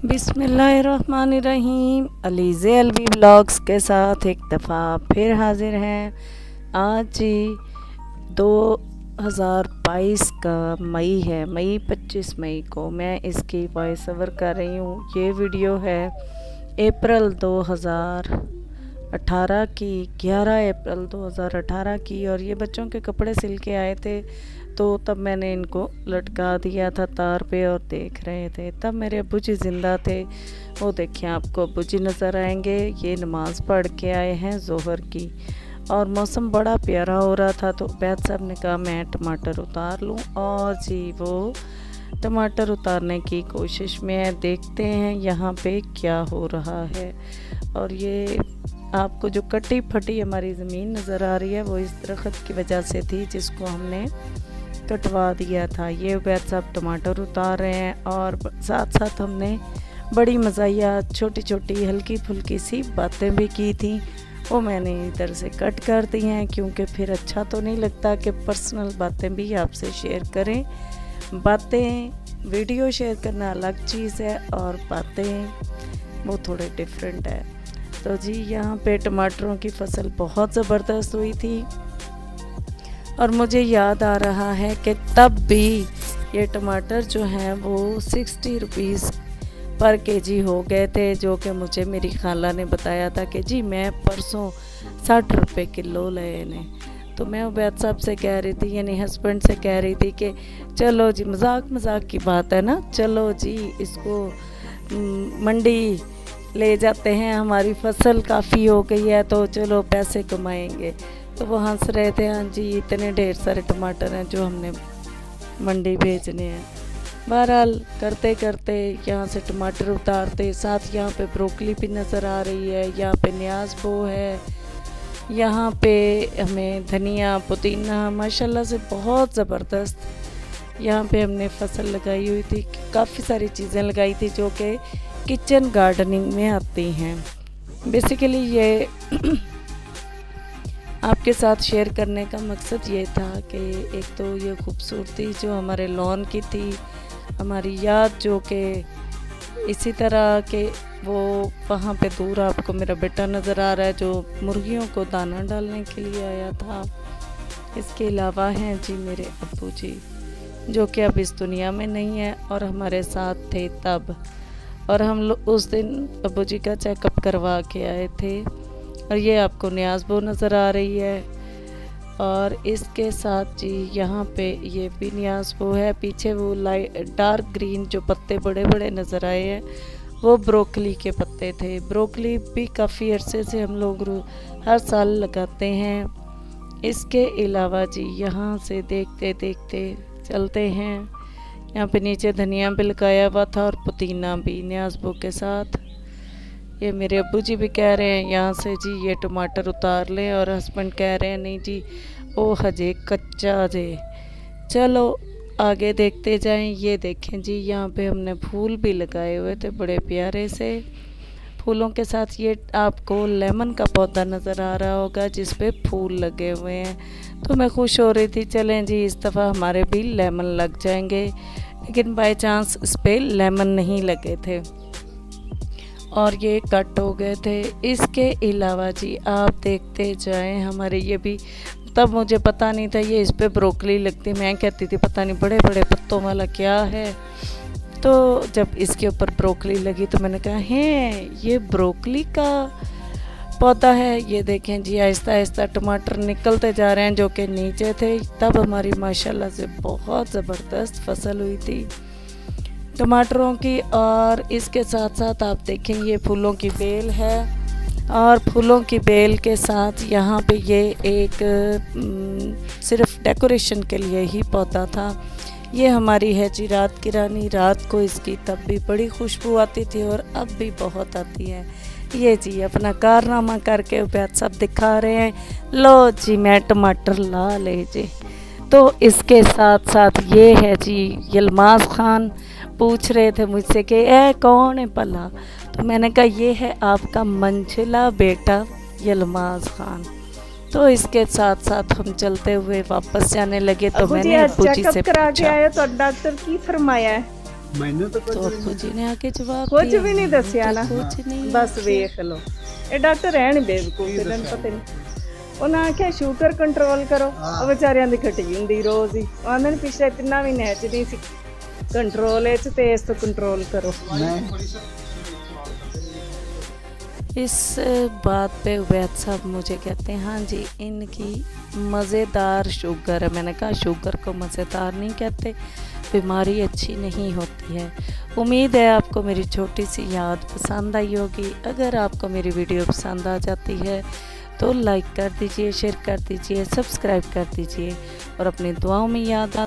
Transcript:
बिस्मिल्लाहिर्रहमानिर्रहीम। अलीज़े अलवी ब्लॉग्स के साथ एक दफ़ा फिर हाजिर हैं। आज 2022 का मई है, मई 25 मई को मैं इसकी वॉइस ओवर कर रही हूँ। ये वीडियो है अप्रैल 2018 की, 11 अप्रैल 2018 की। और ये बच्चों के कपड़े सिल के आए थे तो तब मैंने इनको लटका दिया था तार पे और देख रहे थे। तब मेरे अब्बू जी ज़िंदा थे। वो देखिए आपको अब्बू जी नज़र आएंगे। ये नमाज़ पढ़ के आए हैं ज़ोहर की और मौसम बड़ा प्यारा हो रहा था तो बैद साहब ने कहा मैं टमाटर उतार लूँ। और जी वो टमाटर उतारने की कोशिश में देखते हैं यहाँ पे क्या हो रहा है। और ये आपको जो कटी फटी हमारी ज़मीन नज़र आ रही है वो इस दरख्त की वजह से थी जिसको हमने कटवा दिया था। ये उबैद साहब टमाटर उतार रहे हैं और साथ साथ हमने बड़ी मज़ाया छोटी छोटी हल्की फुल्की सी बातें भी की थी। वो मैंने इधर से कट कर दी हैं क्योंकि फिर अच्छा तो नहीं लगता कि पर्सनल बातें भी आपसे शेयर करें। बातें वीडियो शेयर करना अलग चीज़ है और बातें वो थोड़े डिफरेंट है। तो जी यहाँ पे टमाटरों की फसल बहुत ज़बरदस्त हुई थी और मुझे याद आ रहा है कि तब भी ये टमाटर जो हैं वो 60 रुपीज़ पर केजी हो गए थे, जो कि मुझे मेरी खाला ने बताया था कि जी मैं परसों 60 रुपये किलो लाए ने। तो मैं उबैद साहब से कह रही थी, यानी हस्बैंड से कह रही थी कि चलो जी मजाक की बात है ना, चलो जी इसको मंडी ले जाते हैं, हमारी फसल काफ़ी हो गई है तो चलो पैसे कमाएंगे। तो वो हंस रहे थे, हाँ जी इतने ढेर सारे टमाटर हैं जो हमने मंडी भेजने हैं। बहरहाल करते करते यहाँ से टमाटर उतारते, साथ यहाँ पे ब्रोकली भी नज़र आ रही है, यहाँ पे न्याज बो है, यहाँ पे हमें धनिया पुदीना माशाल्लाह से बहुत ज़बरदस्त यहाँ पे हमने फसल लगाई हुई थी। काफ़ी सारी चीज़ें लगाई थी जो कि किचन गार्डनिंग में आती हैं। बेसिकली ये आपके साथ शेयर करने का मकसद ये था कि एक तो ये खूबसूरती जो हमारे लॉन की थी, हमारी याद जो कि इसी तरह के वो वहाँ पे दूर आपको मेरा बेटा नज़र आ रहा है जो मुर्गियों को दाना डालने के लिए आया था। इसके अलावा हैं जी मेरे अब्बू जी जो कि अब इस दुनिया में नहीं है और हमारे साथ थे तब। और हम लोग उस दिन अब्बू जी का चेकअप करवा के आए थे। और ये आपको न्याज बो नज़र आ रही है और इसके साथ जी यहाँ पे ये भी न्याज बो है। पीछे वो लाइट डार्क ग्रीन जो पत्ते बड़े बड़े नज़र आए हैं वो ब्रोकली के पत्ते थे। ब्रोकली भी काफ़ी अरसे से हम लोग हर साल लगाते हैं। इसके अलावा जी यहाँ से देखते देखते चलते हैं, यहाँ पे नीचे धनिया भी लगाया हुआ था और पुदीना भी न्याज बो के साथ। ये मेरे अब्बू जी भी कह रहे हैं यहाँ से जी ये टमाटर उतार लें और हस्बैंड कह रहे हैं नहीं जी वो हजे कच्चा जे, चलो आगे देखते जाएं। ये देखें जी यहाँ पे हमने फूल भी लगाए हुए थे बड़े प्यारे से फूलों के साथ। ये आपको लेमन का पौधा नज़र आ रहा होगा जिस पे फूल लगे हुए हैं। तो मैं खुश हो रही थी चलें जी इस दफ़ा हमारे भी लेमन लग जाएंगे, लेकिन बाय चांस इस पर लेमन नहीं लगे थे और ये कट हो गए थे। इसके अलावा जी आप देखते जाएं हमारे ये भी, तब मुझे पता नहीं था ये इस पे ब्रोकली लगती, मैं कहती थी पता नहीं बड़े बड़े पत्तों वाला क्या है। तो जब इसके ऊपर ब्रोकली लगी तो मैंने कहा है ये ब्रोकली का पौधा है। ये देखें जी आहिस्ता आहिस्ता टमाटर निकलते जा रहे हैं जो कि नीचे थे। तब हमारी माशाल्लाह से बहुत ज़बरदस्त फसल हुई थी टमाटरों की। और इसके साथ साथ आप देखें ये फूलों की बेल है और फूलों की बेल के साथ यहाँ पे ये एक सिर्फ डेकोरेशन के लिए ही पौधा था। ये हमारी है जी रात की रानी। रात को इसकी तब भी बड़ी खुशबू आती थी और अब भी बहुत आती है। ये जी अपना कारनामा करके उबैद साहब दिखा रहे हैं, लो जी मैं टमाटर ला ले जी। तो इसके साथ साथ ये है जी यलमाज खान पूछ रहे थे मुझसे कि ए कौन है भला, तो मैंने कहा ये है आपका मंझला बेटा यलमाज खान। तो इसके साथ साथ हम चलते हुए वापस जाने लगे। तो मैंने अब्बू जी से करा के आया तो डॉक्टर की फरमाया है मैंने तो तो अप्पू जी ने आके जवाब कुछ दिया, भी नहीं दसिया ना, कुछ नहीं बस वेख लो ये डॉक्टर है नहीं बेवकूफ, इन्हां नूं पता नहीं। उन्हें आख्या शुगर कंट्रोल करो, ਉਹ ਵਿਚਾਰਿਆਂ ਦੀ ਘਟੀ ਹੁੰਦੀ ਰੋਜ਼ ਹੀ, ਆਂਦੇ ਨੇ ਪਿਛਲੇ 3 ਮਹੀਨਿਆਂ ਚ ਨਹੀਂ ਸੀ कंट्रोल है तो इस तो कंट्रोल करो। इस बात पे उबैद साहब मुझे कहते हैं हाँ जी इनकी मज़ेदार शुगर है। मैंने कहा शुगर को मज़ेदार नहीं कहते, बीमारी अच्छी नहीं होती है। उम्मीद है आपको मेरी छोटी सी याद पसंद आई होगी। अगर आपको मेरी वीडियो पसंद आ जाती है तो लाइक कर दीजिए, शेयर कर दीजिए, सब्सक्राइब कर दीजिए और अपनी दुआओं में याद